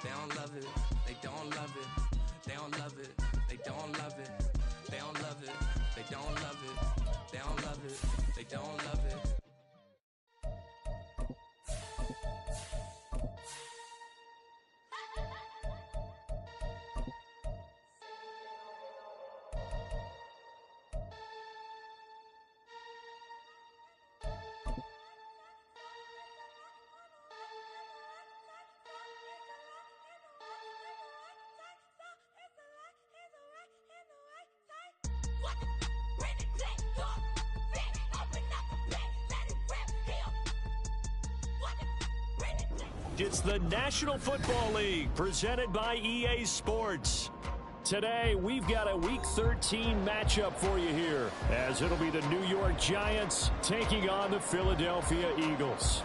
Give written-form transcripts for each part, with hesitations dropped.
They don't love it. They don't love it. They don't love it. They don't love it. They don't love it. They don't love it. They don't love it. They don't love it. It's the National Football League presented by EA Sports. Today, we've got a Week 13 matchup for you here, as it'll be the New York Giants taking on the Philadelphia Eagles.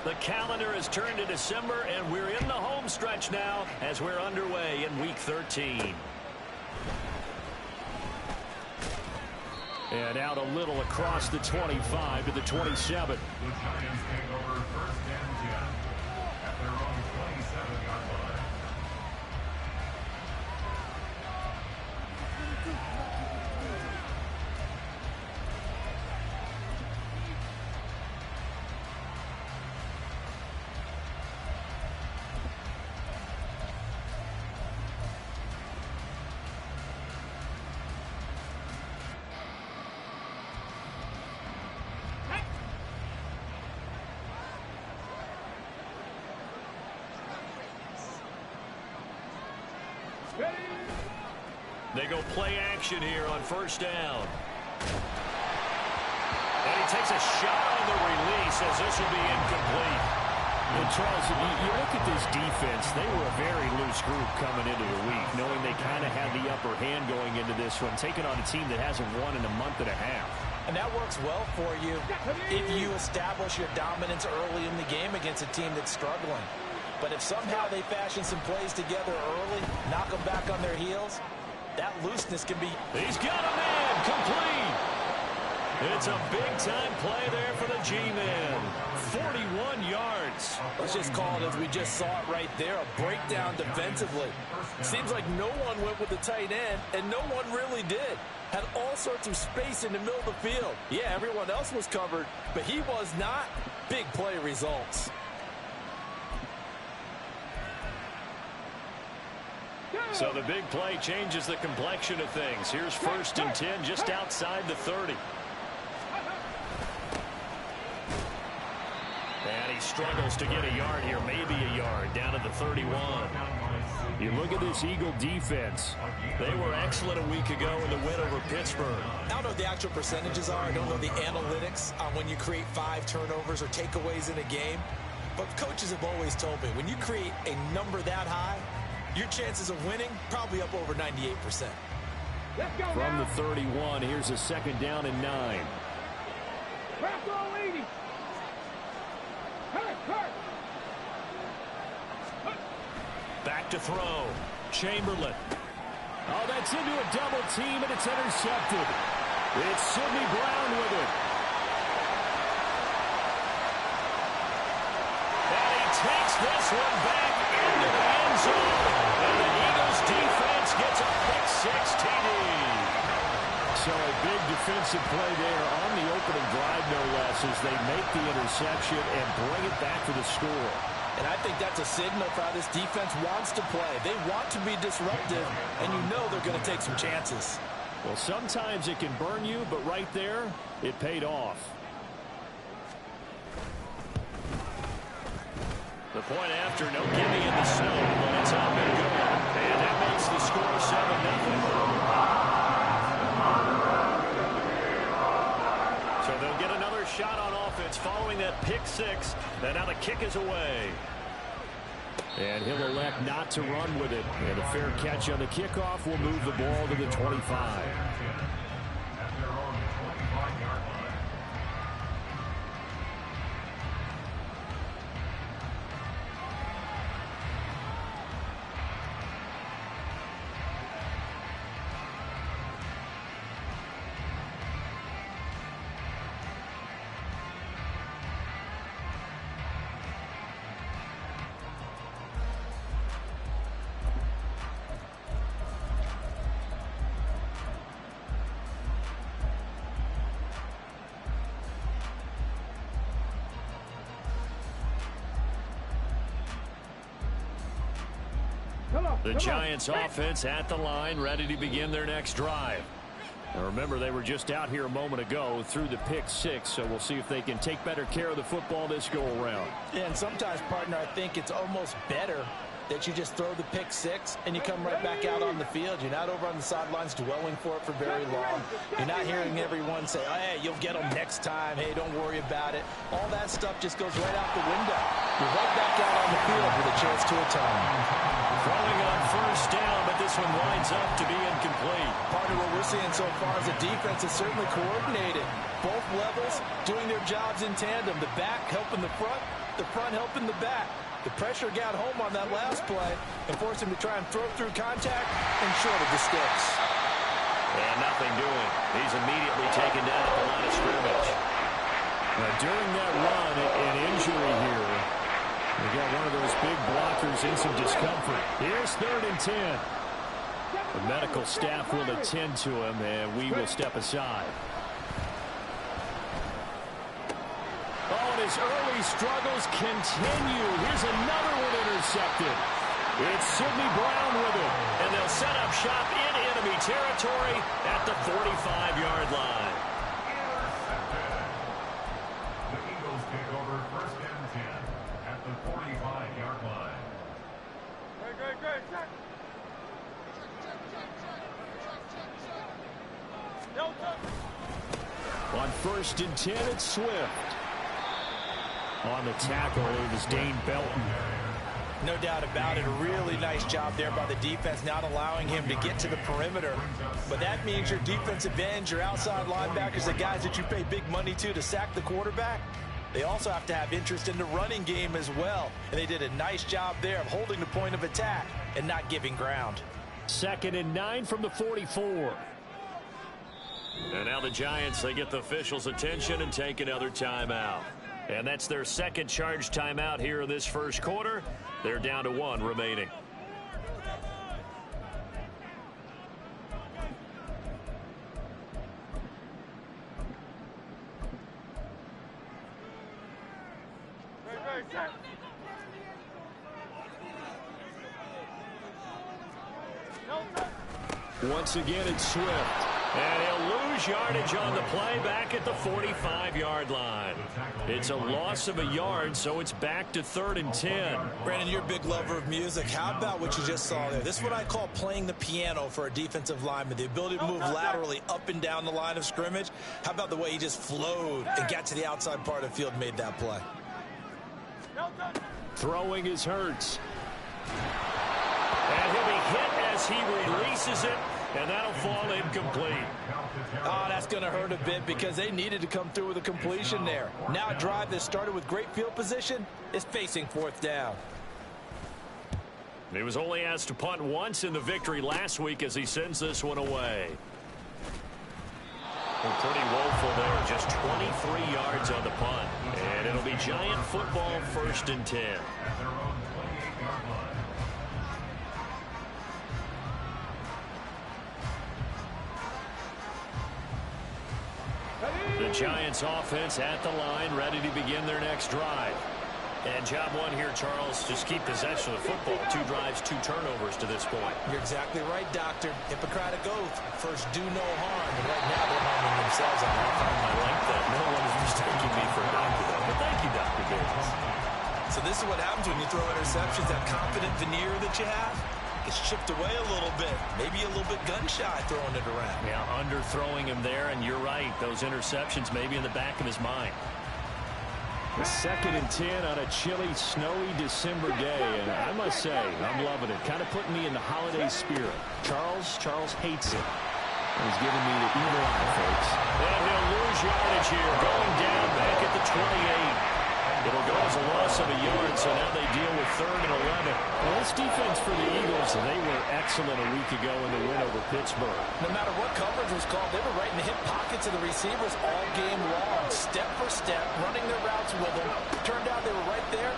The calendar has turned to December, and we're in the home stretch now as we're underway in Week 13. And out a little across the 25 to the 27. The Giants take over first and 10 at their own 27-yard line. They go play action here on first down. And he takes a shot on the release as this will be incomplete. And Charles, you look at this defense, they were a very loose group coming into the week, knowing they kind of had the upper hand going into this one, taking on a team that hasn't won in a month and a half. And that works well for you if you establish your dominance early in the game against a team that's struggling. But if somehow they fashion some plays together early, knock them back on their heels, that looseness can be... He's got a man, complete. It's a big-time play there for the G-Man. 41 yards. Let's just call it as we just saw it right there, a breakdown defensively. Seems like no one went with the tight end, and no one really did. Had all sorts of space in the middle of the field. Yeah, everyone else was covered, but he was not. Big play results. So the big play changes the complexion of things. Here's first and 10 just outside the 30. And he struggles to get a yard here, maybe a yard, down to the 31. You look at this Eagle defense. They were excellent a week ago in the win over Pittsburgh. I don't know what the actual percentages are. I don't know the analytics on when you create 5 turnovers or takeaways in a game. But coaches have always told me, when you create a number that high, your chances of winning probably up over 98%. From the 31, here's a second down and 9. Back to throw. Chamberlain. Oh, that's into a double team, and it's intercepted. It's Sidney Brown with it. And he takes this one back into the end zone. And the Eagles defense gets a pick-6 TD. So a big defensive play there on the opening drive, no less, as they make the interception and bring it back for the score. And I think that's a signal for how this defense wants to play. They want to be disruptive, and you know they're going to take some chances. Well, sometimes it can burn you, but right there, it paid off. The point after, no gimme in the snow, but it's up and good. And that makes the score 7-0. So they'll get another shot on offense following that pick-6. And now the kick is away. And he'll elect not to run with it. And a fair catch on the kickoff will move the ball to the 25. At their own 25-yard The Giants offense at the line, ready to begin their next drive. Now remember, they were just out here a moment ago through the pick 6, so we'll see if they can take better care of the football this go-around. Yeah, and sometimes, partner, I think it's almost better that you just throw the pick 6 and you come right back out on the field. You're not over on the sidelines dwelling for it for very long. You're not hearing everyone say, oh, hey, you'll get them next time. Hey, don't worry about it. All that stuff just goes right out the window. You're right back out on the field with a chance to atone. Throwing on first down, but this one winds up to be incomplete. Partner, what we're seeing so far is the defense is certainly coordinated. Both levels doing their jobs in tandem. The back helping the front helping the back. The pressure got home on that last play and forced him to try and throw through contact and short of the sticks. And nothing doing. He's immediately taken down at the line of scrimmage. Now, during that run, an injury here. We got one of those big blockers in some discomfort. Here's 3rd and 10. The medical staff will attend to him, and we will step aside. Oh, and his early struggles continue. Here's another one intercepted. It's Sidney Brown with it, and they'll set up shop in enemy territory at the 45-yard line. The Eagles take over 1st and 10 at the 45-yard line. Great. On 1st and 10, it's Swift. On the tackle, it was Dane Belton. No doubt about it. A really nice job there by the defense, not allowing him to get to the perimeter. But that means your defensive ends, your outside linebackers, the guys that you pay big money to sack the quarterback, they also have to have interest in the running game as well. And they did a nice job there of holding the point of attack and not giving ground. 2nd and 9 from the 44. And now the Giants, they get the officials' attention and take another timeout. And that's their 2nd charge timeout here in this first quarter. They're down to 1 remaining. Once again, it's Swift. And he'll lose yardage on the play back at the 45-yard line. It's a loss of a yard, so it's back to 3rd and 10. Brandon, you're a big lover of music. How about what you just saw there? This is what I call playing the piano for a defensive lineman. The ability to move laterally up and down the line of scrimmage. How about the way he just flowed and got to the outside part of the field and made that play? Throwing is Hurts. And he'll be hit as he releases it. And that'll fall incomplete. Oh, that's going to hurt a bit because they needed to come through with a completion there. Now a drive that started with great field position is facing 4th down. He was only asked to punt once in the victory last week as he sends this one away. Well, pretty woeful there. Just 23 yards on the punt. And it'll be Giant football 1st and 10. The Giants offense at the line, ready to begin their next drive. And job 1 here, Charles, just keep possession of the football. 2 drives, 2 turnovers to this point. You're exactly right, Doctor. Hippocratic oath. First, do no harm. And right now, they're harming themselves on that. I like that. No one is mistaking me for a doctor, though. But thank you, Dr. Davis. So this is what happens when you throw interceptions. That confident veneer that you have gets chipped away a little bit. Maybe a little bit gun-shy throwing it around. Yeah, underthrowing him there, and you're right. Those interceptions may be in the back of his mind. The 2nd and 10 on a chilly, snowy December day, and I must say, I'm loving it. Kind of putting me in the holiday spirit. Charles hates it. He's giving me the evil eye, folks. And he'll lose yardage here, going down back at the 28. It'll go as a loss of a yard, so now they deal with 3rd and 11. Well, this defense for the Eagles, they were excellent a week ago in the win over Pittsburgh. No matter what coverage was called, they were right in the hip pockets of the receivers all game long, step for step, running their routes with them. Turned out they were right there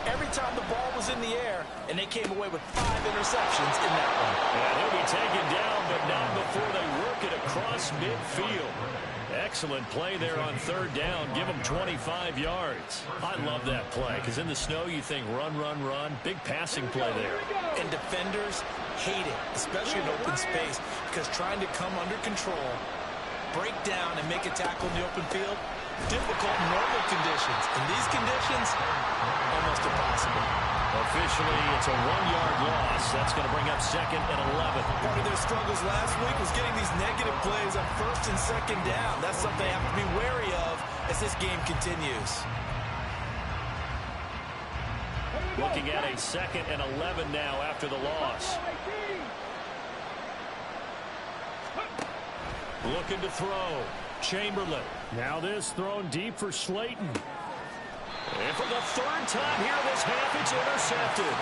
every time the ball was in the air, and they came away with 5 interceptions in that one. And he'll be taken down, but not before they work it across midfield. Excellent play there on 3rd down. Give them 25 yards. I love that play because in the snow you think run, run, run. Big passing play there. And defenders hate it, especially in open space, because trying to come under control, break down, and make a tackle in the open field, difficult in normal conditions. In these conditions, almost impossible. Officially, it's a 1-yard loss. That's going to bring up 2nd and 11. Part of their struggles last week was getting these negative plays on 1st and 2nd down. That's something they have to be wary of as this game continues. Looking at a 2nd and 11 now after the loss. Looking to throw. Chamberlain. Now this thrown deep for Slayton. And for the 3rd time here this half, it's intercepted.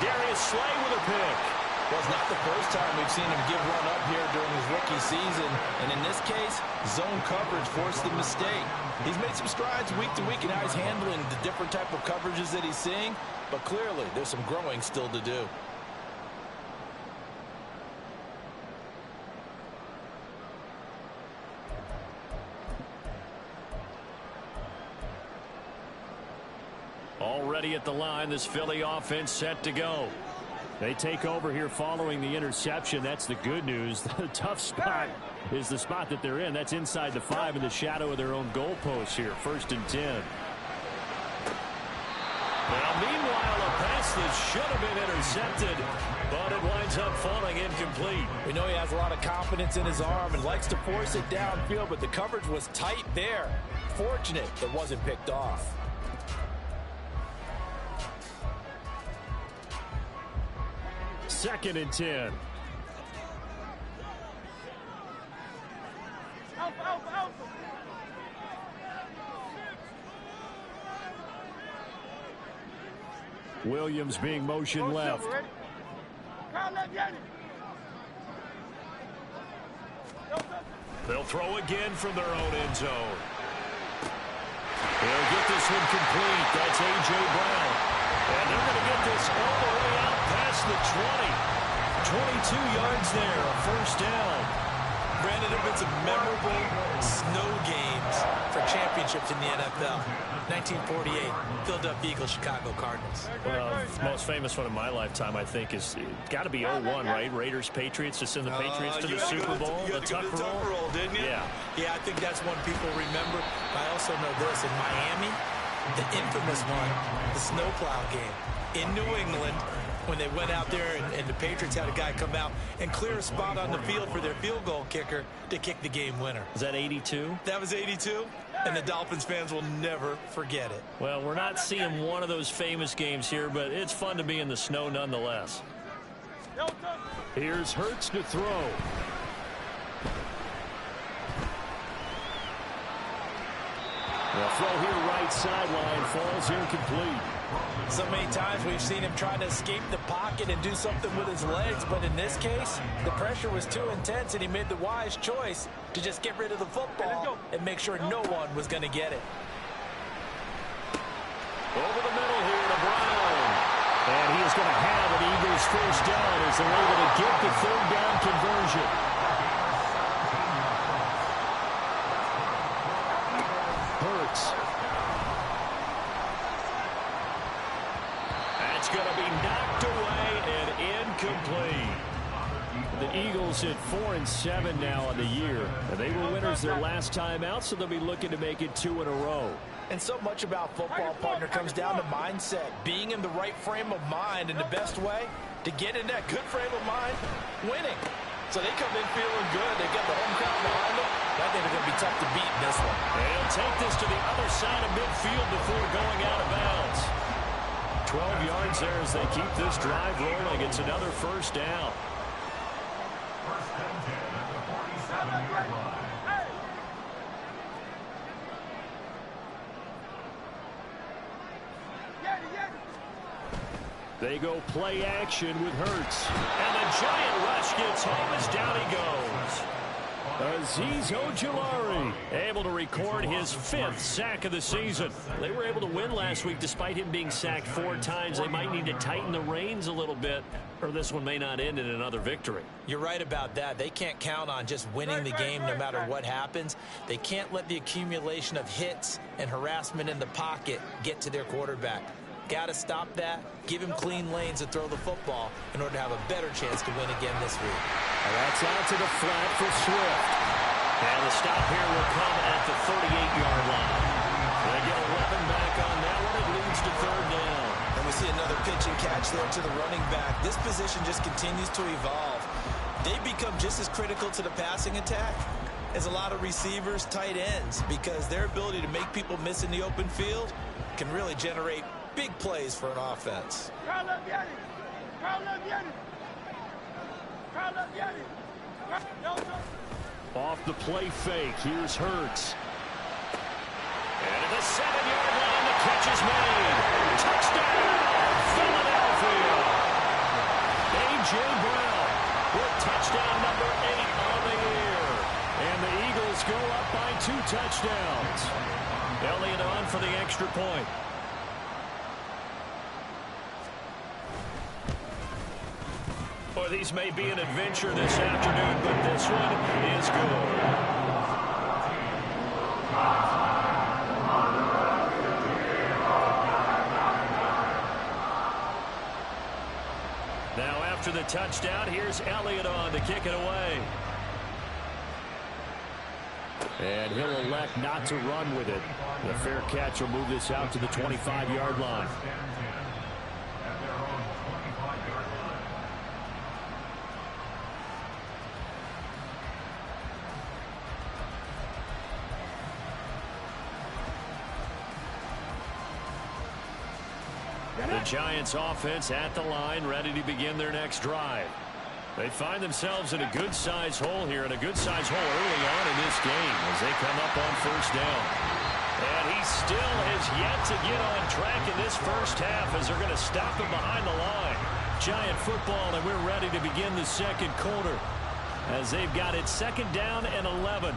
Darius Slay with a pick. Well, it's not the first time we've seen him give one up here during his rookie season. And in this case, zone coverage forced the mistake. He's made some strides week to week, and now he's handling the different type of coverages that he's seeing. But clearly, there's some growing still to do. Already at the line, this Philly offense set to go. They take over here following the interception. That's the good news. The tough spot is the spot that they're in. That's inside the 5 in the shadow of their own goalpost here. 1st and 10. Now, meanwhile, a pass that should have been intercepted, but it winds up falling incomplete. We know he has a lot of confidence in his arm and likes to force it downfield, but the coverage was tight there. Fortunate it wasn't picked off. Second and 10. Williams being motion left. They'll throw again from their own end zone. They'll get this one complete. That's A.J. Brown. And they're going to get this all the way out past the 20. 22 yards there, a 1st down. Brandon, there have been some memorable snow games for championships in the NFL. 1948, Philadelphia Eagles, Chicago Cardinals. Well, the most famous one in my lifetime, I think, is got to be 01, right? Raiders, Patriots, to send the Patriots to the Super Bowl. You got to go to the Tuck roll, didn't you? Yeah, I think that's one people remember. I also know this. In Miami, the infamous one, the snowplow game. In New England, when they went out there and the Patriots had a guy come out and clear a spot on the field for their field goal kicker to kick the game winner. Is that 82? That was 82, and the Dolphins fans will never forget it. Well, we're not seeing one of those famous games here, but it's fun to be in the snow nonetheless. Here's Hurts to throw. The throw here right sideline falls incomplete. So many times we've seen him trying to escape the pocket and do something with his legs, but in this case, the pressure was too intense and he made the wise choice to just get rid of the football and make sure no one was going to get it. Over the middle here to Brown. And he is going to have an Eagles 1st down as they're able to get the 3rd down conversion. Hurts. That's going to be knocked away and incomplete. The Eagles at 4-7 now on the year. And they were winners their last time out, so they'll be looking to make it 2 in a row. And so much about football, partner, comes down to mindset. Being in the right frame of mind, and the best way to get in that good frame of mind, winning. So they come in feeling good. They get the home crowd behind them. I think they're going to be tough to beat in this one. And he'll take this to the other side of midfield before going out of bounds. 12 yards there as they keep this drive rolling. It's another 1st down. They go play action with Hurts. And the giant rush gets home as down he goes. Azeez Ojulari able to record his 5th sack of the season. They were able to win last week despite him being sacked 4 times. They might need to tighten the reins a little bit, or this one may not end in another victory. You're right about that. They can't count on just winning the game no matter what happens. They can't let the accumulation of hits and harassment in the pocket get to their quarterback. Got to stop that, give him clean lanes to throw the football in order to have a better chance to win again this week. And that's out to the flat for Swift. And the stop here will come at the 38-yard line. They get 11 back on that one. It leads to 3rd down. And we see another pitch and catch there to the running back. This position just continues to evolve. They become just as critical to the passing attack as a lot of receivers, tight ends, because their ability to make people miss in the open field can really generate big plays for an offense. Off the play fake, here's Hurts. And at the 7-yard line, the catch is made. Touchdown, Philadelphia. A.J. Brown with touchdown number 8 on the year. And the Eagles go up by 2 touchdowns. Elliott on for the extra point. Boy, these may be an adventure this afternoon, but this one is good. Now after the touchdown, here's Elliott on to kick it away. And he'll elect not to run with it. The fair catch will move this out to the 25-yard line. The Giants offense at the line, ready to begin their next drive. They find themselves in a good-sized hole here, and a good-sized hole early on in this game as they come up on 1st down. And he still has yet to get on track in this first half as they're going to stop him behind the line. Giant football, and we're ready to begin the 2nd quarter as they've got it 2nd down and 11.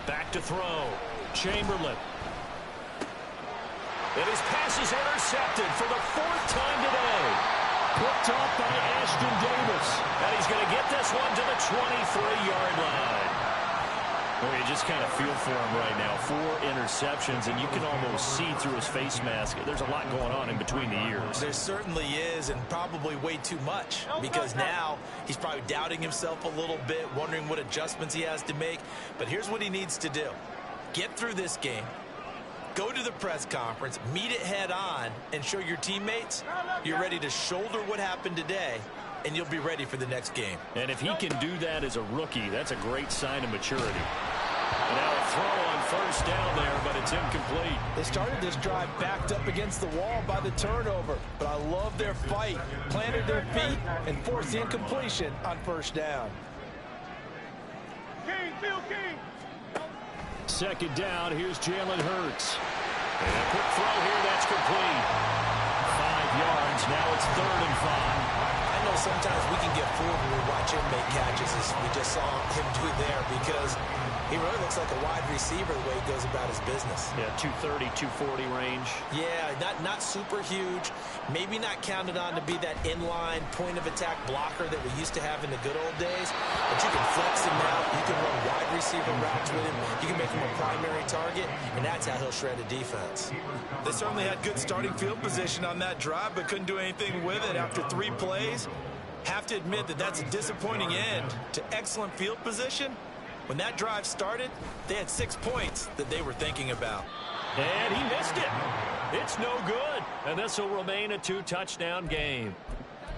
Back to throw. Chamberlain. And his pass is intercepted for the 4th time today. Picked off by Ashton Davis. And he's going to get this one to the 23-yard line. Well, you just kind of feel for him right now. 4 interceptions, and you can almost see through his face mask. There's a lot going on in between the ears. There certainly is, and probably way too much, because now he's probably doubting himself a little bit, wondering what adjustments he has to make. But here's what he needs to do. Get through this game. Go to the press conference, meet it head on, and show your teammates you're ready to shoulder what happened today, and you'll be ready for the next game. And if he can do that as a rookie, that's a great sign of maturity. And now a throw on 1st down there, but it's incomplete. They started this drive backed up against the wall by the turnover, but I love their fight. Planted their feet and forced the incompletion on 1st down. King. 2nd down, here's Jalen Hurts. And a quick throw here, that's complete. 5 yards, now it's 3rd and 5. I know sometimes we can get fooled when we watch him make catches, as we just saw him do there, because he really looks like a wide receiver the way he goes about his business. Yeah, 230, 240 range. Yeah, not super huge. Maybe not counted on to be that inline point-of-attack blocker that we used to have in the good old days. But you can flex him out. You can run wide receiver routes with him. You can make him a primary target, and that's how he'll shred a defense. They certainly had good starting field position on that drive, but couldn't do anything with it after 3 plays. Have to admit that that's a disappointing end to excellent field position. When that drive started, they had 6 points that they were thinking about. And he missed it. It's no good. And this will remain a 2-touchdown game.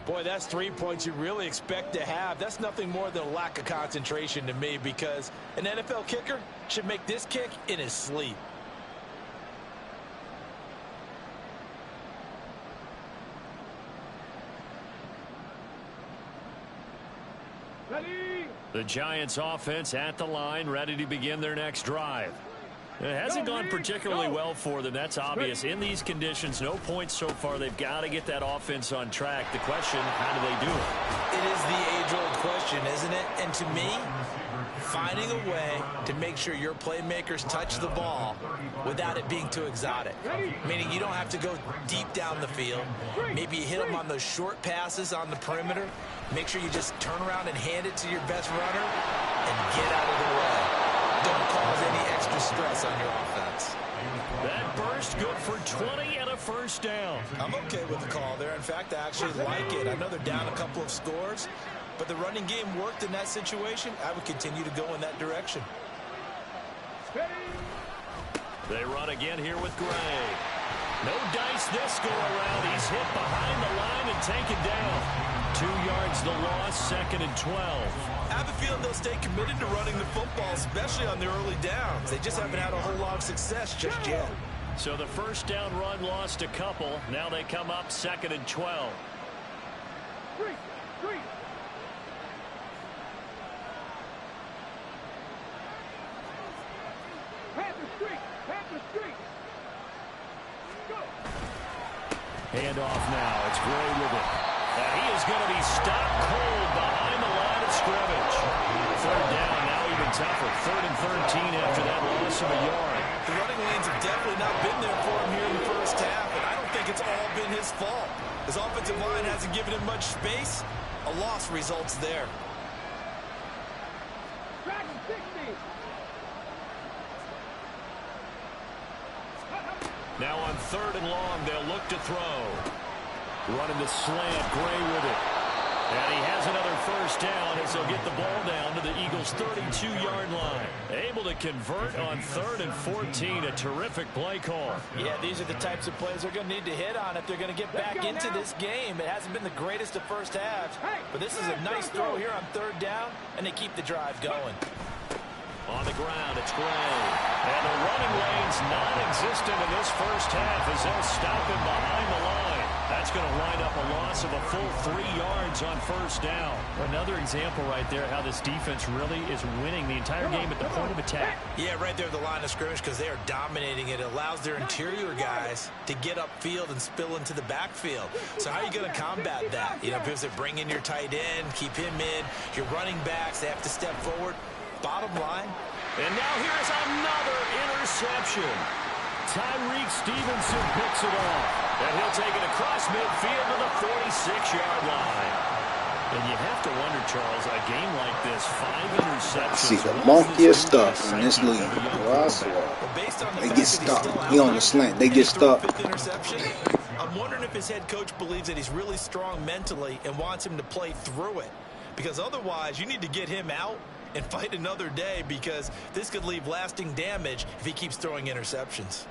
Boy, that's 3 points you really expect to have. That's nothing more than a lack of concentration to me, because an NFL kicker should make this kick in his sleep. The Giants offense at the line, ready to begin their next drive. It hasn't gone particularly well for them. That's obvious. In these conditions, no points so far. They've got to get that offense on track. The question, how do they do it? It is the age-old question, isn't it? And to me, finding a way to make sure your playmakers touch the ball without it being too exotic. Meaning you don't have to go deep down the field. Maybe you hit them on those short passes on the perimeter. Make sure you just turn around and hand it to your best runner and get out of the way. Don't cause any extra stress on your offense. That burst good for 20 and a first down. I'm okay with the call there. In fact, I actually like it. I know they're down a couple of scores, but the running game worked in that situation. I would continue to go in that direction. They run again here with Gray. No dice this go around. He's hit behind the line and taken down. 2 yards the loss, 2nd and 12. I have a feeling they'll stay committed to running the football, especially on the early downs. They just haven't had a whole lot of success just yet. So the first down run lost a couple. Now they come up 2nd and 12. Hand off now. It's Gray with it. And he is going to be stopped cold behind the line of scrimmage. 3rd down, now even tougher. 3rd and 13 after that loss of a yard. The running lanes have definitely not been there for him here in the first half, and I don't think it's all been his fault. His offensive line hasn't given him much space. A loss results there. Now on 3rd and long, they'll look to throw. Running the slant, Gray with it. And he has another first down as they'll get the ball down to the Eagles' 32-yard line. Able to convert on 3rd and 14. A terrific play call. Yeah, these are the types of plays they're going to need to hit on if they're going to get back into this game. It hasn't been the greatest of first halves, but this is a nice throw here on 3rd down, and they keep the drive going. On the ground, it's Gray. And the running lane's non-existent in this first half as they'll stop him behind the line. That's going to wind up a loss of a full 3 yards on first down. Another example right there how this defense really is winning the entire game at the point of attack. Yeah, right there at the line of scrimmage because they are dominating it. It allows their interior guys to get upfield and spill into the backfield. So how are you going to combat that? You know, because they bring in your tight end, keep him in. Your running backs, they have to step forward. Bottom line. And now here's another interception. Tyreek Stevenson picks it off. And he'll take it across midfield to the 46-yard line. And you have to wonder, Charles, a game like this, 5 interceptions. See, the monkiest stuff in this league. Well, I swear. They get stuck. He on the slant. They get stuck. I'm wondering if his head coach believes that he's really strong mentally and wants him to play through it. Because otherwise, you need to get him out and fight another day because this could leave lasting damage if he keeps throwing interceptions.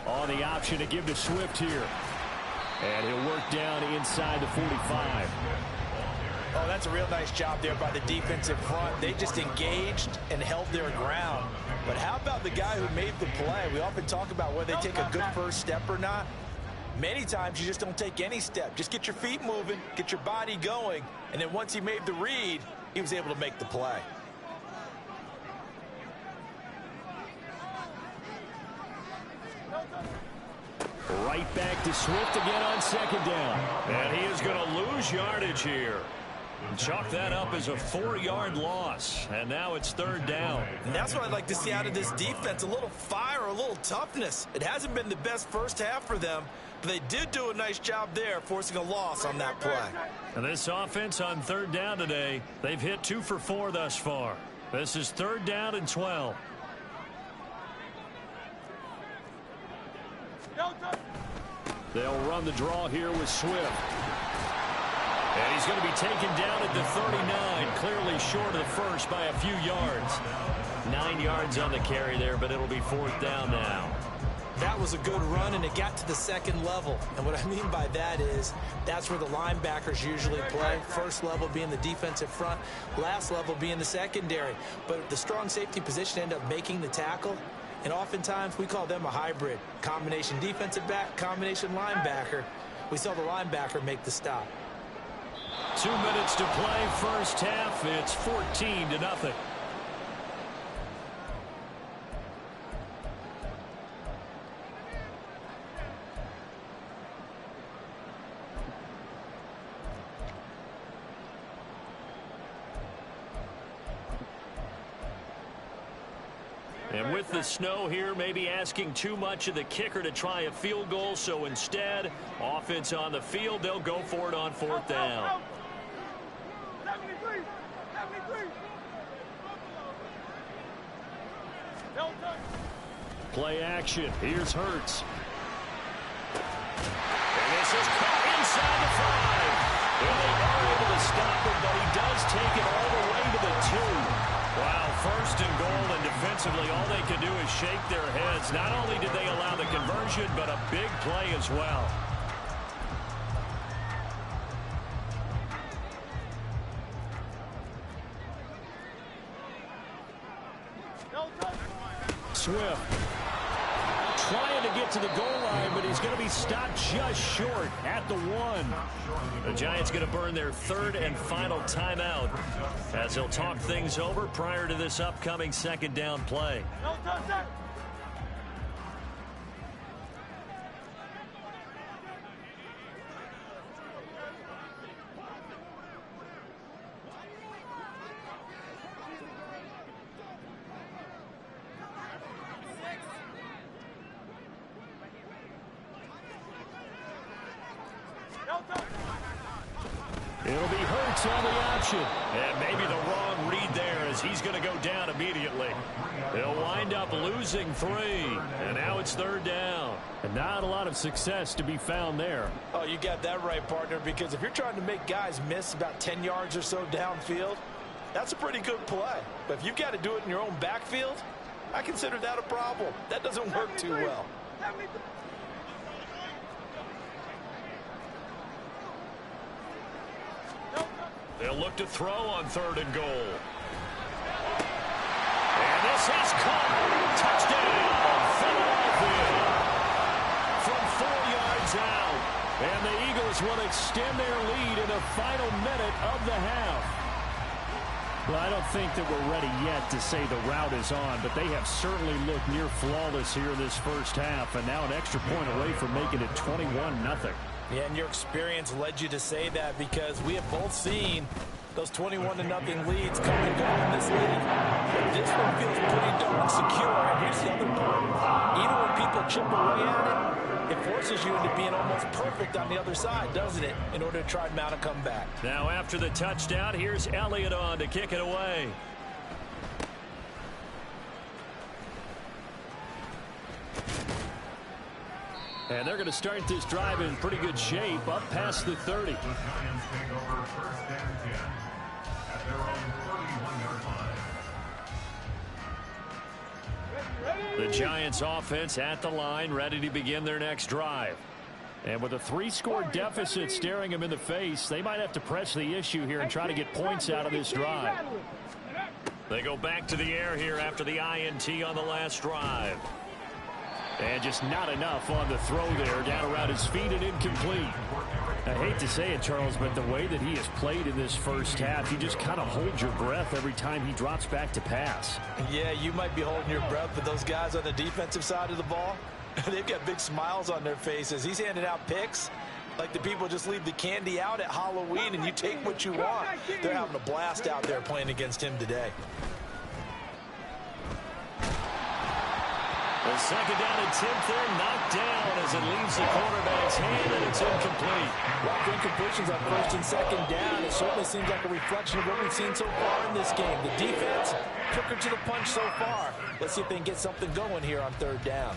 On the option to give to Swift here. And he'll work down inside the 45. Oh, that's a real nice job there by the defensive front. They just engaged and held their ground. But how about the guy who made the play? We often talk about whether they take a good first step or not. Many times you just don't take any step. Just get your feet moving, get your body going, and then once he made the read, he was able to make the play. Right back to Swift again on 2nd down. And he is going to lose yardage here. Chalk that up as a 4-yard loss. And now it's 3rd down. And that's what I'd like to see out of this defense. A little fire, a little toughness. It hasn't been the best first half for them, but they did do a nice job there, forcing a loss on that play. And this offense on 3rd down today, they've hit 2 for 4 thus far. This is 3rd down and 12. They'll run the draw here with Swift. And he's going to be taken down at the 39, clearly short of the first by a few yards. 9 yards on the carry there, but it'll be 4th down now. That was a good run, and it got to the second level. And what I mean by that is that's where the linebackers usually play. First level being the defensive front, last level being the secondary. But the strong safety position ended up making the tackle, and oftentimes we call them a hybrid. Combination defensive back, combination linebacker. We saw the linebacker make the stop. 2 minutes to play first half. It's 14-0. And with the snow here, maybe asking too much of the kicker to try a field goal. So instead, offense on the field, they'll go for it on fourth down. 73. Play action. Here's Hurts. And this is caught inside the 5. And they are able to stop him, but he does take it all the way to the 2. Wow, first and goal, and defensively all they can do is shake their heads. Not only did they allow the conversion, but a big play as well. Swift trying to get to the goal line, but he's going to be stopped just short at the 1. The Giants going to burn their third and final timeout as they'll talk things over prior to this upcoming second down play. It'll be Hurts on the option. And maybe the wrong read there as he's going to go down immediately. They'll wind up losing 3. And now it's third down. And not a lot of success to be found there. Oh, you got that right, partner, because if you're trying to make guys miss about 10 yards or so downfield, that's a pretty good play. But if you've got to do it in your own backfield, I consider that a problem. That doesn't work too well. They'll look to throw on third and goal. And this is caught. Touchdown, Philadelphia. From 4 yards out. And the Eagles will extend their lead in the final minute of the half. Well, I don't think that we're ready yet to say the route is on, but they have certainly looked near flawless here in this first half, and now an extra point away from making it 21-0. Yeah, and your experience led you to say that because we have both seen those 21-0 leads come and go in this league. But this one feels pretty darn secure. And here's the other part. Even when people chip away at it, it forces you into being almost perfect on the other side, doesn't it, in order to try and mount a comeback. Now after the touchdown, here's Elliott on to kick it away. And they're going to start this drive in pretty good shape, up past the 30. The Giants take over first and 10 at their own 31-yard line. The Giants offense at the line, ready to begin their next drive. And with a 3-score deficit staring them in the face, they might have to press the issue here and try to get points out of this drive. They go back to the air here after the INT on the last drive. And just not enough on the throw there, down around his feet and incomplete. I hate to say it, Charles, but the way that he has played in this first half, you just kind of hold your breath every time he drops back to pass. Yeah, you might be holding your breath, but those guys on the defensive side of the ball, they've got big smiles on their faces. He's handing out picks like the people just leave the candy out at Halloween and you take what you want. They're having a blast out there playing against him today. The second down attempt there knocked down as it leaves the quarterback's hand, and it's incomplete. Well, incompletions on first and second down. It certainly seems like a reflection of what we've seen so far in this game. The defense took her to the punch so far. Let's see if they can get something going here on third down.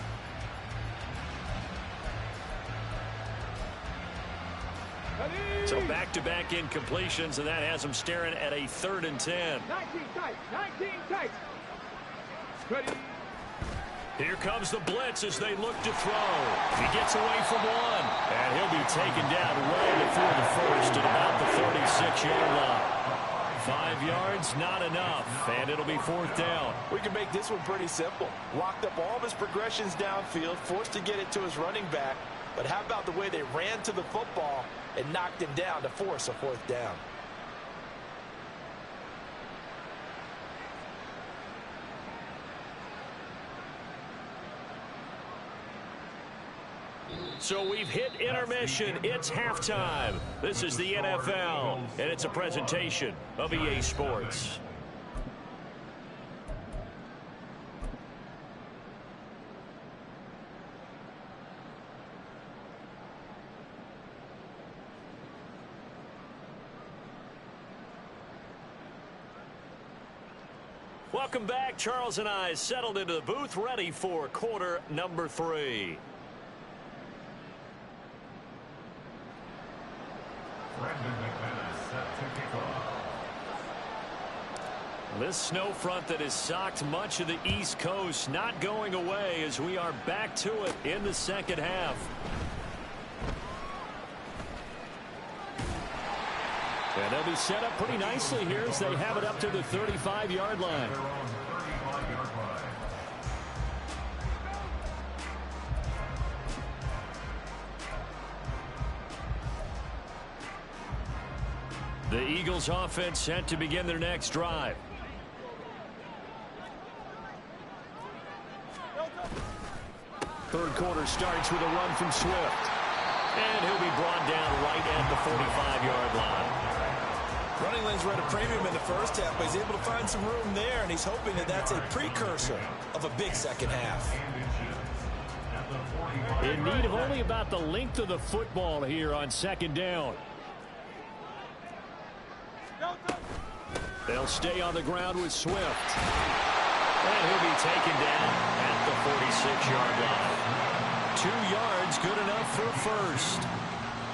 So back-to-back incompletions, and that has them staring at a 3rd and 10. 19 tight. Ready. Here comes the blitz as they look to throw. He gets away from one, and he'll be taken down well before the first at about the 36-yard line. 5 yards, not enough, and it'll be 4th down. We can make this one pretty simple. Locked up all of his progressions downfield, forced to get it to his running back. But how about the way they ran to the football and knocked him down to force a 4th down? So we've hit intermission. It's halftime. This is the NFL, and it's a presentation of EA Sports. Welcome back. Charles and I settled into the booth, ready for quarter number 3. This snow front that has socked much of the East Coast not going away as we are back to it in the second half. And they'll be set up pretty nicely here as they have it up to the 35-yard line. The Eagles offense set to begin their next drive. Third quarter starts with a run from Swift. And he'll be brought down right at the 45-yard line. Running lanes were at a premium in the first half, but he's able to find some room there, and he's hoping that that's a precursor of a big second half. In need of only about the length of the football here on second down. They'll stay on the ground with Swift. And he'll be taken down at the 46-yard line. 2 yards, good enough for a first.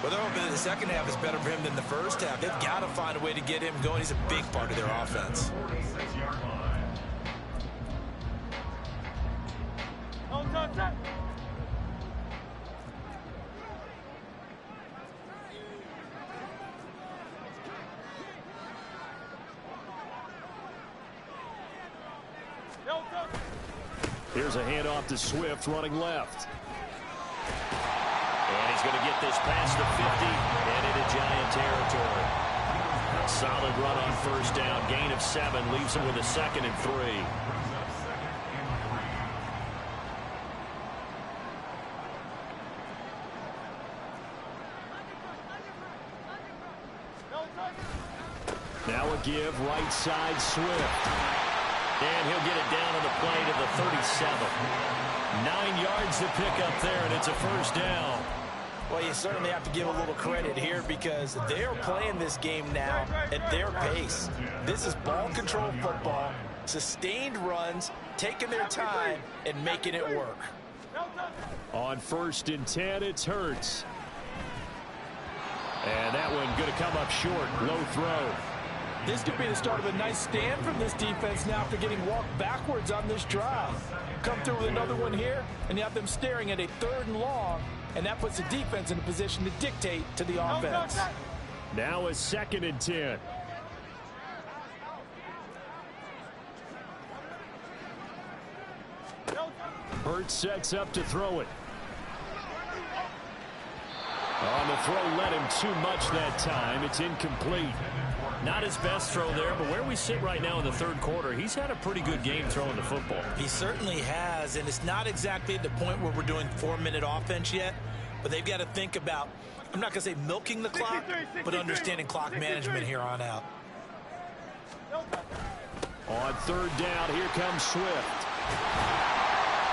Well, they're hoping that the second half is better for him than the first half. They've got to find a way to get him going. He's a big part of their offense. Here's a handoff to Swift running left. And he's going to get this past the 50 and into Giant territory. Solid run on first down. Gain of 7 leaves him with a 2nd and 3. Now a give right side Swift. And he'll get it down on the play to the 37. 9 yards to pick up there, and it's a first down. Well, you certainly have to give a little credit here because they're playing this game now at their pace. This is ball control football, sustained runs, taking their time, and making it work. On 1st and 10, it's Hurts. And that one going to come up short. Low throw. This could be the start of a nice stand from this defense now after getting walked backwards on this drive. Come through with another one here, and you have them staring at a 3rd and long, and that puts the defense in a position to dictate to the offense. Now a 2nd and 10. Hurts sets up to throw it. On the throw, led him too much that time. It's incomplete. Not his best throw there, but where we sit right now in the 3rd quarter, he's had a pretty good game throwing the football. He certainly has, and it's not exactly at the point where we're doing 4-minute offense yet, but they've got to think about, I'm not going to say milking the clock, but understanding clock management here on out. On 3rd down, here comes Swift.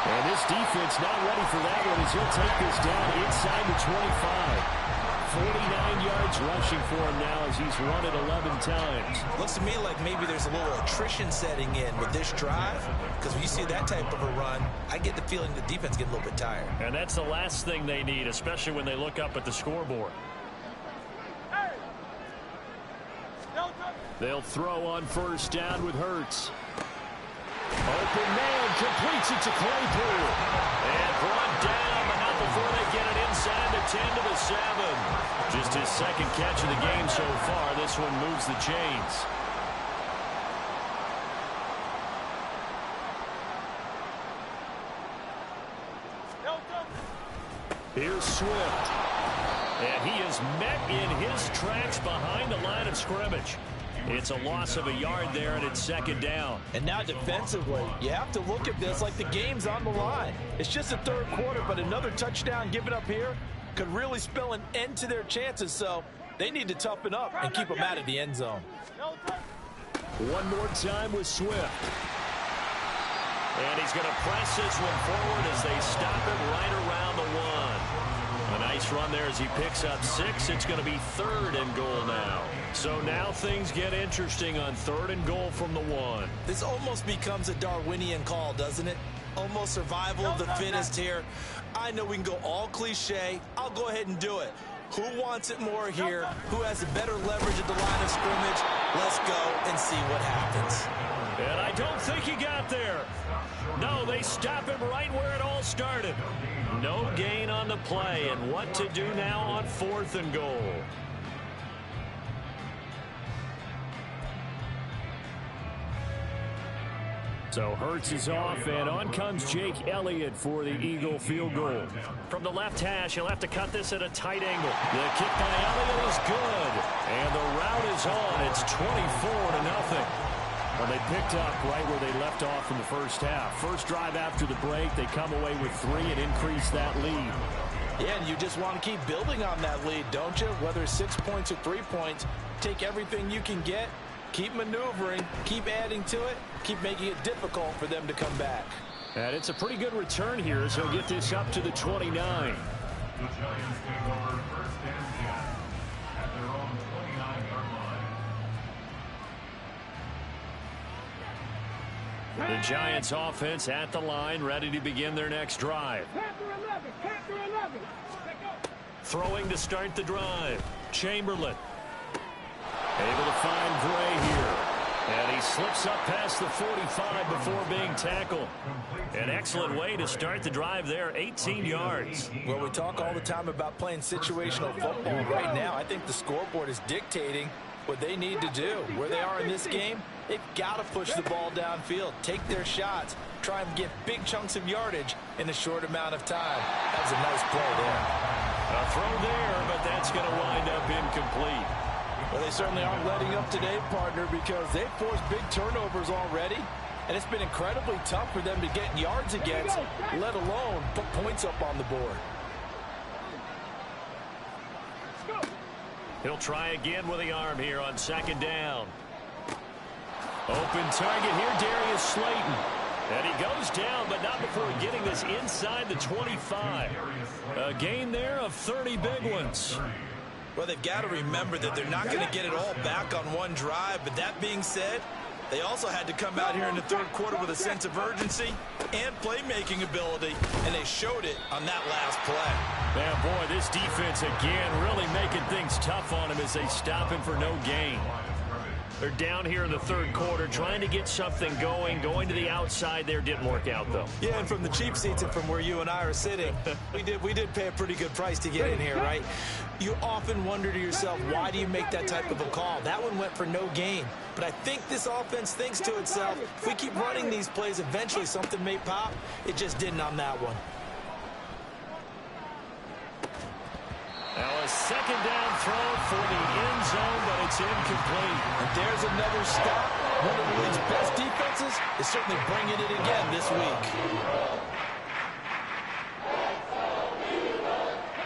And this defense not ready for that one as he'll take this down inside the 25. 49 yards rushing for him now as he's run it 11 times. Looks to me like maybe there's a little attrition setting in with this drive, because when you see that type of a run, I get the feeling the defense gets a little bit tired. And that's the last thing they need, especially when they look up at the scoreboard. They'll throw on 1st down with Hurts. Open man completes it to Claypool. And brought down, but not before they get it inside the 10 to the 7. Just his second catch of the game so far. This one moves the chains. Here's Swift. And he is met in his tracks behind the line of scrimmage. It's a loss of a yard there, and it's second down. And now defensively, you have to look at this like the game's on the line. It's just the third quarter, but another touchdown given up here could really spell an end to their chances. So they need to toughen up and keep them out of the end zone. One more time with Swift. And he's going to press this one forward as they stop it right around the 1. A nice run there as he picks up 6. It's going to be 3rd and goal now. So now things get interesting on 3rd and goal from the 1. This almost becomes a Darwinian call, doesn't it? Almost survival of the fittest here. I know we can go all cliche. I'll go ahead and do it. Who wants it more here? Who has a better leverage at the line of scrimmage? Let's go and see what happens. And I don't think he got there. No, they stop him right where it all started. No gain on the play, and what to do now on 4th and goal. So Hurts is off, and on comes Jake Elliott for the Eagle field goal. From the left hash, he'll have to cut this at a tight angle. The kick by Elliott is good, and the route is on. It's 24-0. Well, they picked up right where they left off in the first half. First drive after the break, they come away with 3 and increase that lead. Yeah, and you just want to keep building on that lead, don't you? Whether it's 6 points or 3 points, take everything you can get, keep maneuvering, keep adding to it, keep making it difficult for them to come back. And it's a pretty good return here, so he'll get this up to the 29. The Giants take over 1st and 10 at their own 29-yard line. The Giants offense at the line, ready to begin their next drive. Throwing to start the drive. Chamberlain. Able to find Gray here. And he slips up past the 45 before being tackled. An excellent way to start the drive there, 18 yards. Well, we talk all the time about playing situational football. Right now, I think the scoreboard is dictating what they need to do. Where they are in this game, they've got to push the ball downfield, take their shots, try and get big chunks of yardage in a short amount of time. That was a nice play there. A throw there, but that's going to wind up incomplete. Well, they certainly aren't letting up today, partner, because they've forced big turnovers already, and it's been incredibly tough for them to get yards against, let alone put points up on the board. He'll try again with the arm here on 2nd down. Open target here, Darius Slayton. And he goes down, but not before getting this inside the 25. A gain there of 30 big ones. Well, they've got to remember that they're not going to get it all back on one drive. But that being said, they also had to come out here in the third quarter with a sense of urgency and playmaking ability, and they showed it on that last play. Man, boy, this defense again really making things tough on him as they stop him for no gain. They're down here in the third quarter trying to get something going to the outside there. Didn't work out, though. Yeah, and from the cheap seats and from where you and I are sitting, we did pay a pretty good price to get in here, right? You often wonder to yourself, why do you make that type of a call? That one went for no gain. But I think this offense thinks to itself, if we keep running these plays, eventually something may pop. It just didn't on that one. Now a 2nd down throw for the end zone, but it's incomplete. And there's another stop. One of the league's best defenses is certainly bringing it again this week.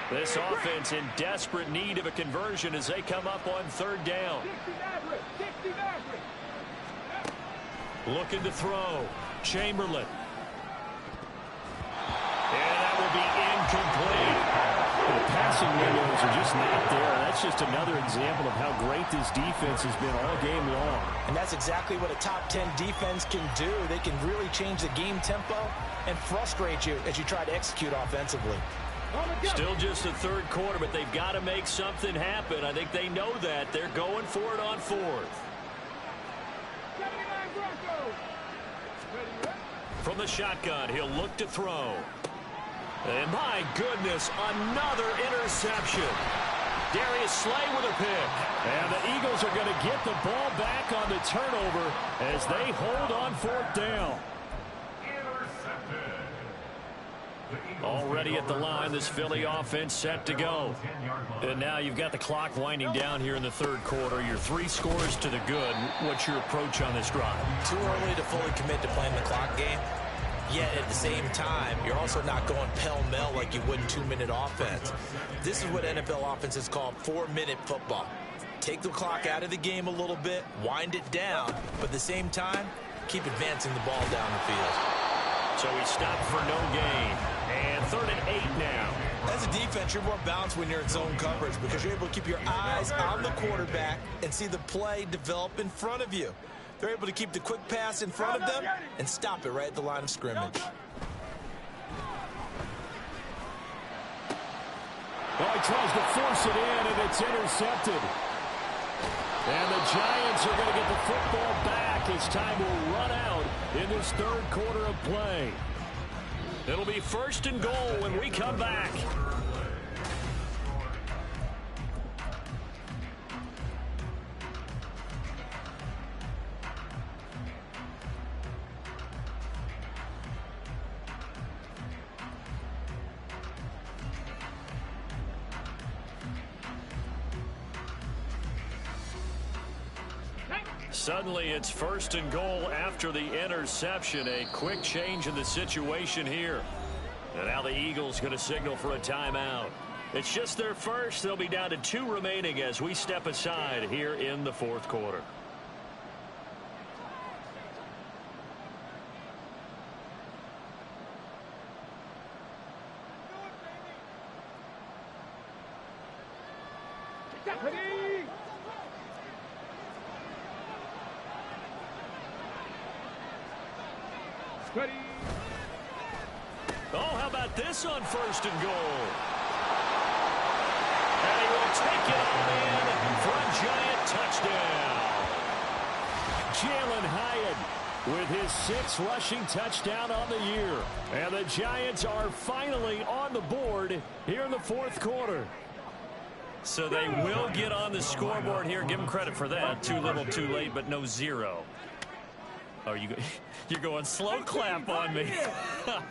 This offense in desperate need of a conversion as they come up on 3rd down. Looking to throw. Chamberlain. And that will be incomplete. The passing windows are just not there. That's just another example of how great this defense has been all game long. And that's exactly what a top 10 defense can do. They can really change the game tempo and frustrate you as you try to execute offensively. Still just the third quarter, but they've got to make something happen. I think they know that. They're going for it on 4th. From the shotgun, he'll look to throw. And my goodness, another interception. Darius Slay with a pick. And the Eagles are going to get the ball back on the turnover as they hold on fourth down. Already at the line, this Philly offense set to go. And now you've got the clock winding down here in the third quarter. Your 3 scores to the good. What's your approach on this drive? Too early to fully commit to playing the clock game. Yet at the same time, you're also not going pell-mell like you would in 2-minute offense. This is what NFL offenses call 4-minute football. Take the clock out of the game a little bit, wind it down, but at the same time, keep advancing the ball down the field. So he stopped for no gain. And 3rd and 8 now. As a defense, you're more balanced when you're in zone coverage because you're able to keep your eyes on the quarterback and see the play develop in front of you. They're able to keep the quick pass in front of them and stop it right at the line of scrimmage. Well, he tries to force it in, and it's intercepted. And the Giants are going to get the football back as time will run out in this third quarter of play. It'll be 1st and goal when we come back. Suddenly, it's 1st and goal after the interception. A quick change in the situation here. And now the Eagles going to signal for a timeout. It's just their first. They'll be down to 2 remaining as we step aside here in the fourth quarter. Oh, how about this on 1st and goal? And he will take it all in for a Giant touchdown. Jalen Hyatt with his 6th rushing touchdown on the year. And the Giants are finally on the board here in the fourth quarter. So they will get on the scoreboard here. Give them credit for that. Too little, too late, but no 0. Oh, you're going slow clap on me.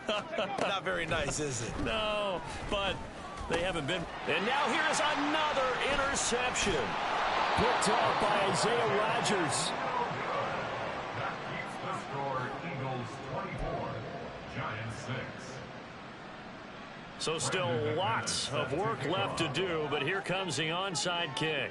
Not very nice, is it? No, but they haven't been. And now here's another interception. Picked off by Isaiah Rodgers. That keeps the score Eagles 24, Giants 6. So still lots of work left to do, but here comes the onside kick.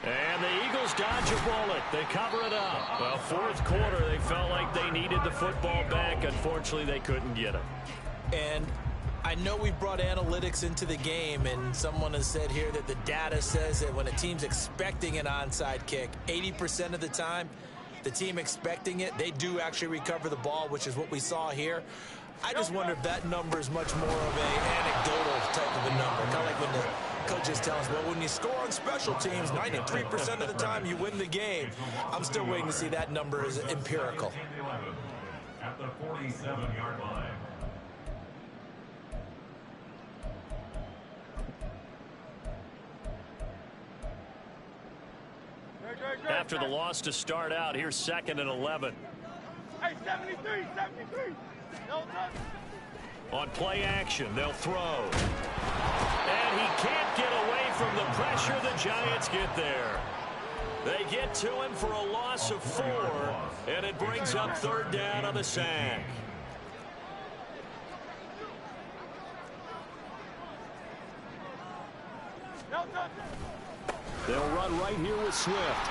And the Eagles dodge a bullet. They cover it up. Well, fourth quarter, they felt like they needed the football back. Unfortunately, they couldn't get it. And I know we brought analytics into the game, and someone has said here that the data says that when a team's expecting an onside kick, 80% of the time, the team expecting it, they do actually recover the ball, which is what we saw here. I just wonder if that number is much more of an anecdotal type of a number. Kind of like when the coaches tell us, well, when you score on special teams, 93% of the time you win the game. I'm still waiting to see that number is empirical. At the 47-yard line. After the loss to start out, here's 2nd and 11. Hey, 73. No touch. On play action, they'll throw. And he can't get away from the pressure. The Giants get there. They get to him for a loss of 4, and it brings up 3rd down on the sack. No touch. They'll run right here with Swift.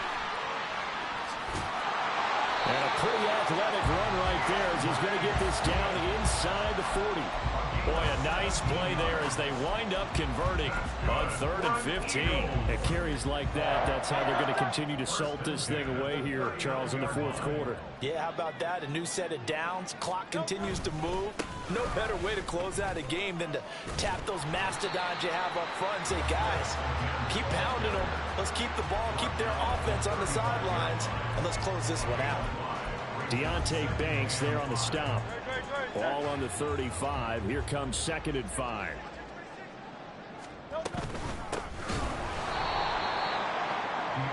And a pretty athletic run right there as he's going to get this down inside the 40. Boy, a nice play there as they wind up converting on 3rd and 15. At carries like that, that's how they're going to continue to salt this thing away here, Charles, in the 4th quarter. Yeah, how about that? A new set of downs. Clock continues to move. No better way to close out a game than to tap those mastodons you have up front and say, guys, keep pounding them. Let's keep the ball, keep their offense on the sidelines, and let's close this one out. Deontay Banks there on the stop. Ball on the 35. Here comes 2nd and 5.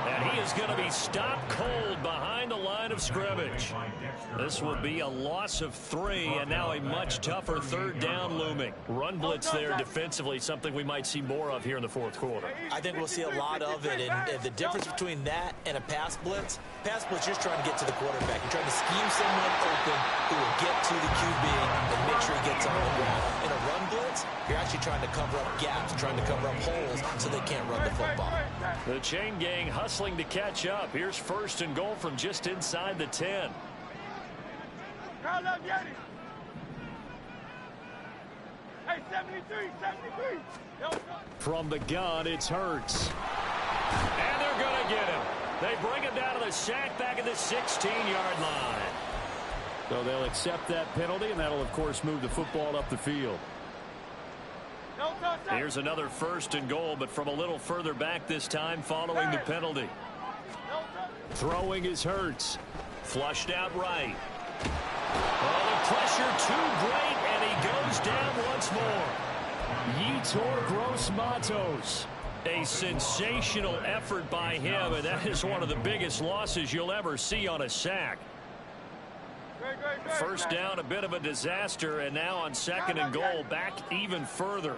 And he is going to be stopped cold behind the line of scrimmage. This will be a loss of 3, and now a much tougher 3rd down looming. Run blitz there defensively, something we might see more of here in the 4th quarter. I think we'll see a lot of it, and the difference between that and a pass blitz, you're just trying to get to the quarterback. You're trying to scheme someone open who will get to the QB and make sure he gets on the ground. In a run blitz, you're actually trying to cover up gaps, trying to cover up holes so they can't run the football. The chain gang hustling to catch up. Here's 1st and goal from just inside the 10. Hey, 73. From the gun, it's Hurts. And they're going to get him. They bring him down to the sack back at the 16-yard line. So they'll accept that penalty, and that'll, of course, move the football up the field. Here's another 1st and goal, but from a little further back this time following the penalty. Throwing is Hurts. Flushed out right. Oh, the pressure too great, and he goes down once more. Yetur Gross-Matos. A sensational effort by him, and that is one of the biggest losses you'll ever see on a sack. 1st down, a bit of a disaster, and now on 2nd and goal, back even further.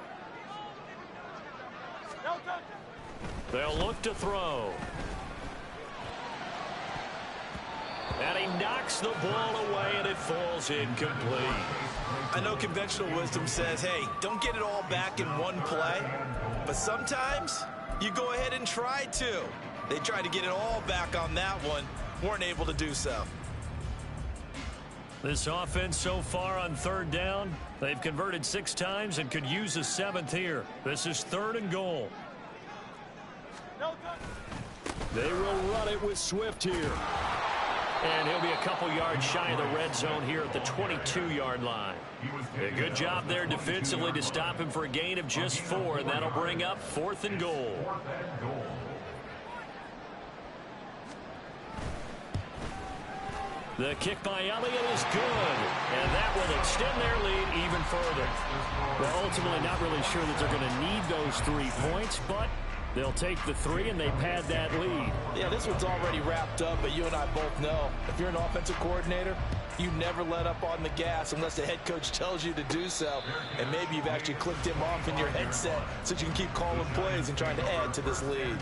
They'll look to throw. And he knocks the ball away, and it falls incomplete. I know conventional wisdom says, hey, don't get it all back in one play. But sometimes you go ahead and try to. They tried to get it all back on that one. Weren't able to do so. This offense so far on 3rd down, they've converted 6 times and could use a 7th here. This is 3rd and goal. They will run it with Swift here. And he'll be a couple yards shy of the red zone here at the 22-yard line. A good job there defensively to stop him for a gain of just 4, and that'll bring up 4th and goal. The kick by Elliott is good, and that will extend their lead even further. Well, ultimately not really sure that they're going to need those 3 points, but they'll take the 3 and they pad that lead. Yeah, this one's already wrapped up, but you and I both know if you're an offensive coordinator, you never let up on the gas unless the head coach tells you to do so. And maybe you've actually clicked him off in your headset so you can keep calling plays and trying to add to this lead.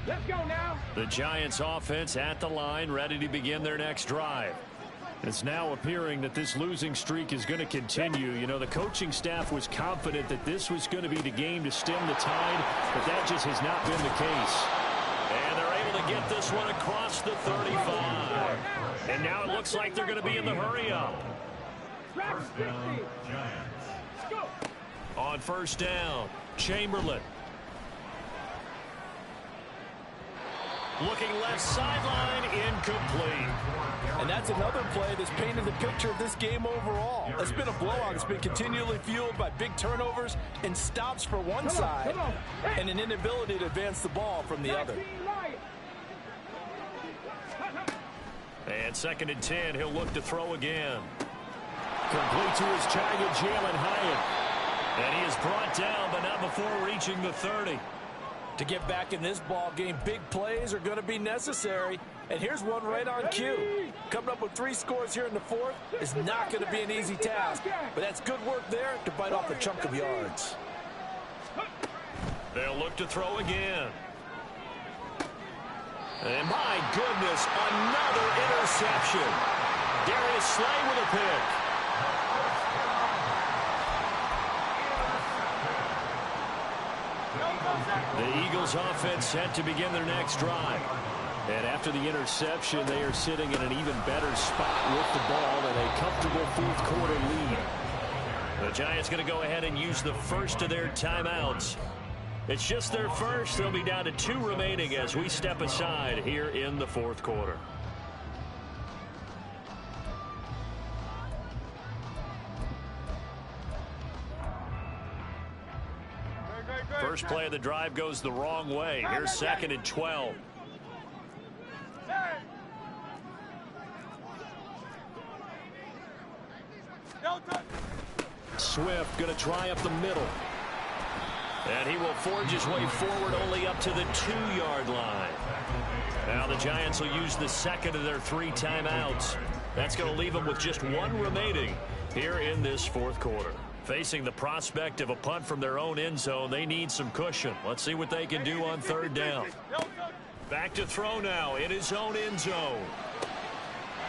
Let's go now. The Giants offense at the line, ready to begin their next drive. It's now appearing that this losing streak is going to continue. You know, the coaching staff was confident that this was going to be the game to stem the tide, but that just has not been the case. And they're able to get this one across the 35. And now it looks like they're going to be in the hurry-up. On 1st down, Chamberlain. Looking left sideline, incomplete. And that's another play that's painted the picture of this game overall. It's been a blowout. It's been continually fueled by big turnovers and stops for one side and an inability to advance the ball from the other. And 2nd and 10, he'll look to throw again. Complete to his target, Jalen Hyatt. And he is brought down, but not before reaching the 30. To get back in this ball game, big plays are going to be necessary. And here's one right on cue. Coming up with 3 scores here in the 4th is not going to be an easy task. But that's good work there to bite off a chunk of yards. He'll look to throw again. And my goodness, another interception. Darius Slay with a pick. The Eagles offense set to begin their next drive. And after the interception, they are sitting in an even better spot with the ball and a comfortable fourth quarter lead. The Giants going to go ahead and use the first of their timeouts. It's just their first. They'll be down to 2 remaining as we step aside here in the fourth quarter. First play of the drive goes the wrong way. Here's 2nd and 12. Swift going to try up the middle. And he will forge his way forward only up to the 2-yard line. Now the Giants will use the second of their 3 timeouts. That's going to leave them with just 1 remaining here in this fourth quarter. Facing the prospect of a punt from their own end zone, they need some cushion. Let's see what they can do on 3rd down. Back to throw now in his own end zone.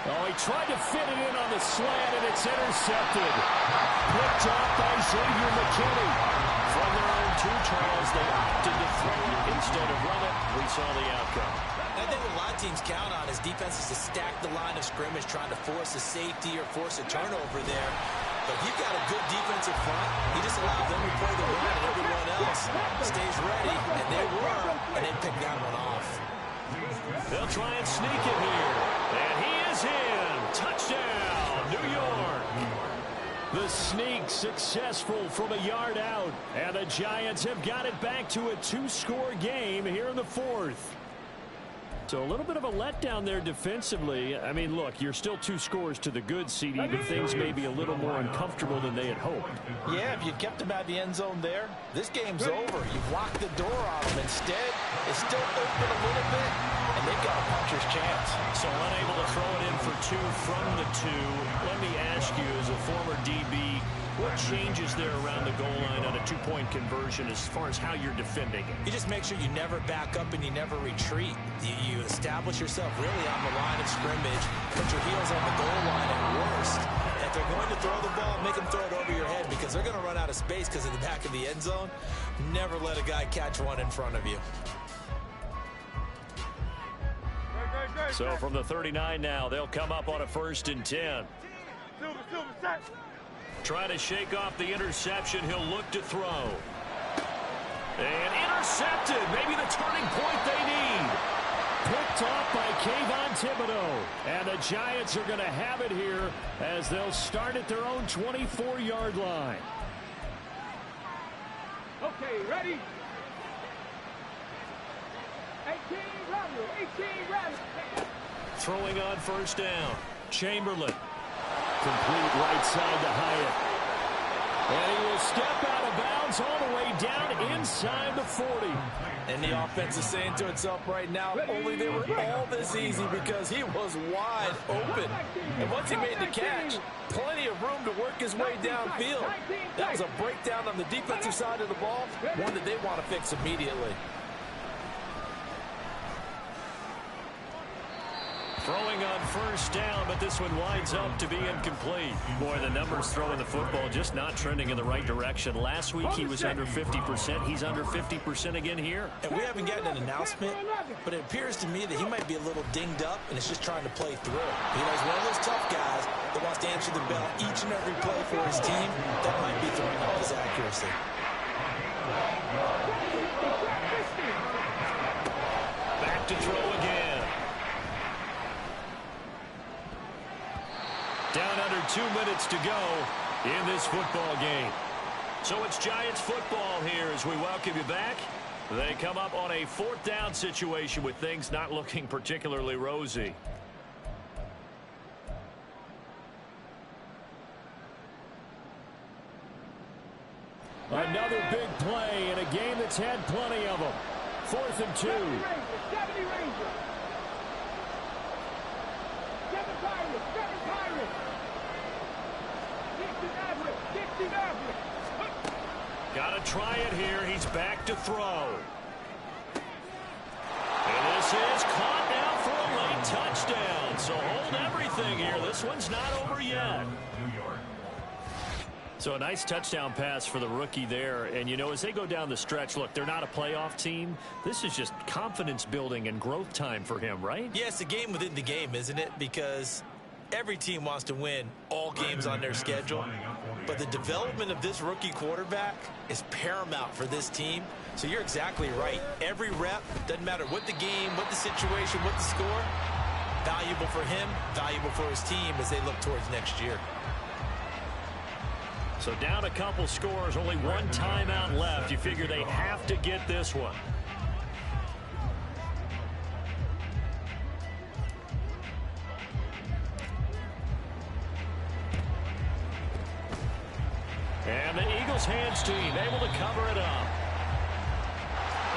Oh, he tried to fit it in on the slant, and it's intercepted. Picked off by Xavier McKinney. From their own 2 trials, they opted to throw it instead of run it. We saw the outcome. I think what a lot of teams count on is defenses to stack the line of scrimmage, trying to force a safety or force a turnover there. But if you've got a good defensive front, you just allow them to play the run and everyone else stays ready, and they were, and they picked that one off. They'll try and sneak it here. And he is in. Touchdown, New York. The sneak successful from a yard out. And the Giants have got it back to a 2-score game here in the 4th. So a little bit of a letdown there defensively. I mean, look, you're still 2 scores to the good, CD, but things may be a little more uncomfortable than they had hoped. Yeah, if you'd kept them out of the end zone there, this game's over. You've locked the door on them. Instead, it's still open a little bit, and they've got a puncher's chance. So unable to throw it in for 2 from the 2. Let me ask you, as a former DB, what changes there around the goal line on a 2-point conversion as far as how you're defending it? You just make sure you never back up and you never retreat. You establish yourself really on the line of scrimmage, put your heels on the goal line at worst. And if they're going to throw the ball, make them throw it over your head because they're going to run out of space because of the back of the end zone. Never let a guy catch one in front of you. So from the 39 now, they'll come up on a 1st and 10. Trying to shake off the interception. He'll look to throw. And intercepted. Maybe the turning point they need. Picked off by Kayvon Thibodeau. And the Giants are going to have it here as they'll start at their own 24-yard line. Okay, ready? 18 round. Throwing on 1st down. Chamberlain. Complete right side to Hyatt. And he will step out of bounds all the way down inside the 40. And the offense is saying to itself right now, only they were all this easy because he was wide open. And once he made the catch, plenty of room to work his way downfield. That was a breakdown on the defensive side of the ball, one that they want to fix immediately. Throwing on 1st down, but this one winds up to be incomplete. Boy, the numbers throwing the football just not trending in the right direction. Last week he was under 50%. He's under 50% again here. And we haven't gotten an announcement, but it appears to me that he might be a little dinged up and is just trying to play through. You know, he's one of those tough guys that wants to answer the bell each and every play for his team. That might be throwing off his accuracy. Back to throw again. Down under 2 minutes to go in this football game. So it's Giants football here as we welcome you back. They come up on a 4th down situation with things not looking particularly rosy. Another big play in a game that's had plenty of them. 4th and 2. Got to try it here. He's back to throw. And this is caught now for a late touchdown. So hold everything here. This one's not over yet. So a nice touchdown pass for the rookie there. And, you know, as they go down the stretch, look, they're not a playoff team. This is just confidence building and growth time for him, right? Yeah, it's a game within the game, isn't it? Because every team wants to win all games on their schedule. But the development of this rookie quarterback is paramount for this team. So you're exactly right. Every rep, doesn't matter what the game, what the situation, what the score, valuable for him, valuable for his team as they look towards next year. So down a couple scores, only one timeout left. You figure they have to get this one. And the Eagles hands team able to cover it up.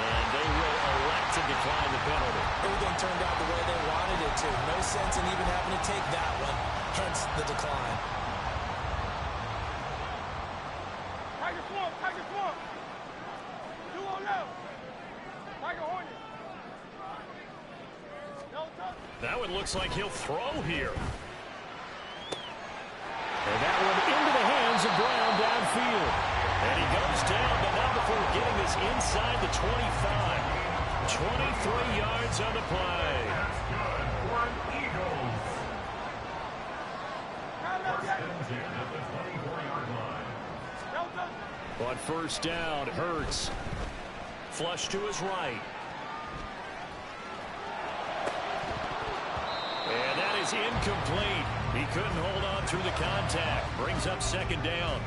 And they will elect to decline the penalty. Everything turned out the way they wanted it to. No sense in even having to take that one, hence the decline. Tiger Swamp, Tiger Swamp. 2 on left. Tiger Hornet. No touch. That one looks like he'll throw here. And that one into the hands of Brown downfield. And he goes down, but not before getting this inside the 25. 23 yards on the play. That's good for Eagles. Second at the 24-yard line. No touch. On first down, Hurts. Flush to his right. And that is incomplete. He couldn't hold on through the contact. Brings up second down.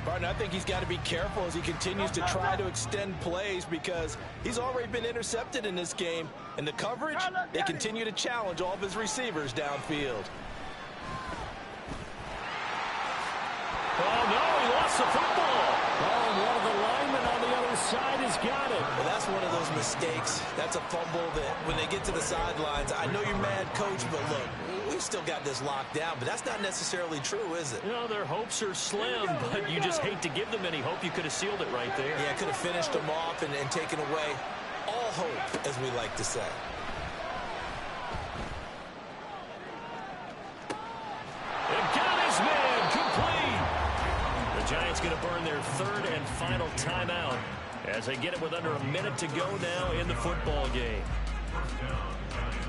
Barton, I think he's got to be careful as he continues to try to extend plays because he's already been intercepted in this game. And the coverage, they continue to challenge all of his receivers downfield. Oh, no, he lost the football. Oh, and one of the linemen on the other side has got it. Well, that's one of those mistakes. That's a fumble that when they get to the sidelines, I know you're mad, coach, but look, we've still got this locked down, but that's not necessarily true, is it? You know, their hopes are slim, but you just hate to give them any hope. You could have sealed it right there. Yeah, could have finished them off and taken away all hope, as we like to say. And got his man complete. The Giants going to burn their third and final timeout as they get it with under a minute to go now in the football game. First down, Giants.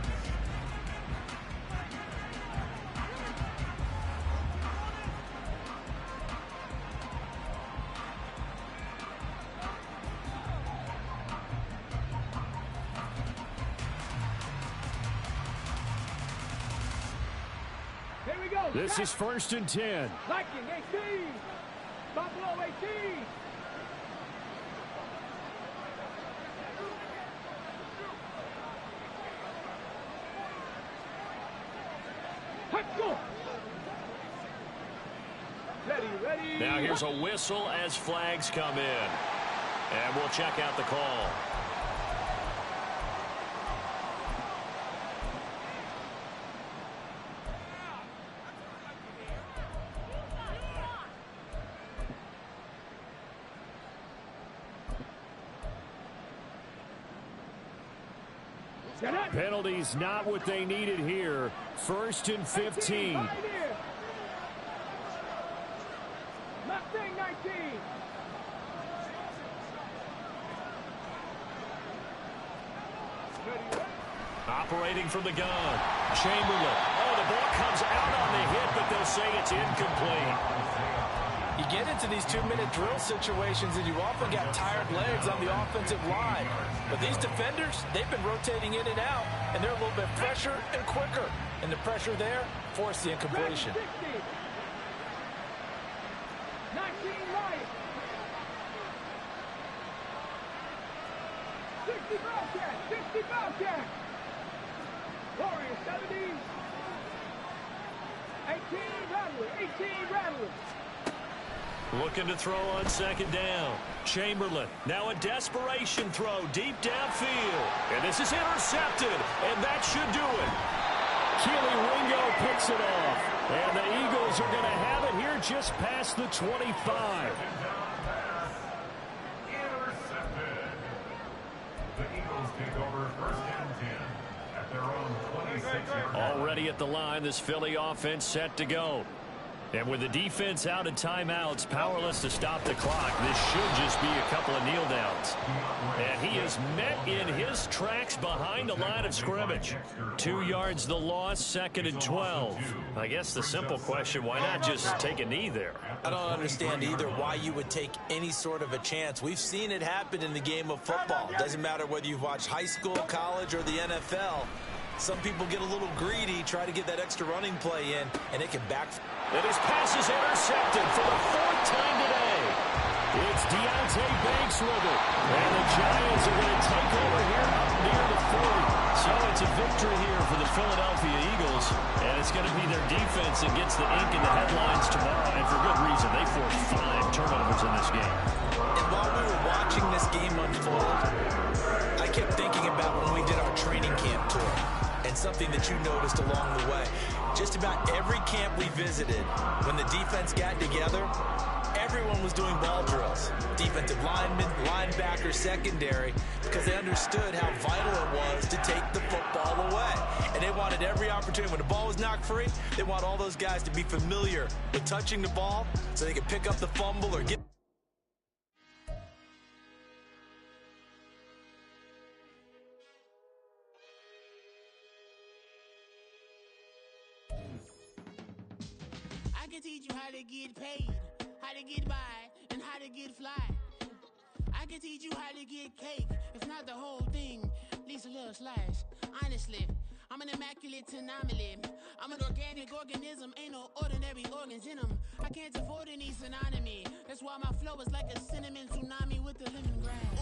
Here we go. This is first and 10. Viking 18. Buffalo 18. Let's go. Ready, ready. Now here's a whistle as flags come in. And we'll check out the call. Penalties not what they needed here. First and 15. Mustang 19. Operating from the gun. Chamberlain. Oh, the ball comes out on the hit, but they'll say it's incomplete. You get into these 2-minute drill situations and you often got tired legs on the offensive line. But these defenders, they've been rotating in and out, and they're a little bit fresher and quicker. And the pressure there forced the incompletion. 60. 19 right. 60 Bobcat. 60 Bobcat. Warrior 70. 18 Rattler. 18 Rattler. Looking to throw on second down. Chamberlain. Now a desperation throw deep downfield. And this is intercepted. And that should do it. Keely Ringo picks it off. And the Eagles are going to have it here just past the 25. The Eagles take over first and 10 at their own 26-yard line. Already at the line, this Philly offense set to go. And with the defense out of timeouts, powerless to stop the clock, this should just be a couple of kneel downs. And he is met in his tracks behind the line of scrimmage. 2 yards the loss, 2nd and 12. I guess the simple question, why not just take a knee there? I don't understand either why you would take any sort of a chance. We've seen it happen in the game of football. Doesn't matter whether you've watched high school, college, or the NFL. Some people get a little greedy, try to get that extra running play in, and it can backfire. And his pass is intercepted for the 4th time today. It's Deontay Banks with it. And the Giants are going to take over here up near the 40. So it's a victory here for the Philadelphia Eagles. And it's going to be their defense that gets the ink in the headlines tomorrow. And for good reason. They forced 5 turnovers in this game. And while we were watching this game unfold, I kept thinking about when we did our training camp tour. And something that you noticed along the way. Just about every camp we visited, when the defense got together, everyone was doing ball drills. Defensive linemen, linebackers, secondary, because they understood how vital it was to take the football away. And they wanted every opportunity. When the ball was knocked free, they want all those guys to be familiar with touching the ball so they could pick up the fumble or get... I can teach you how to get paid, how to get by, and how to get fly. I can teach you how to get cake, if not the whole thing, at least a little slice. Honestly, I'm an immaculate anomaly. I'm an organic organism, ain't no ordinary organs in them. I can't afford any synonymy. That's why my flow is like a cinnamon tsunami with the lemongrass.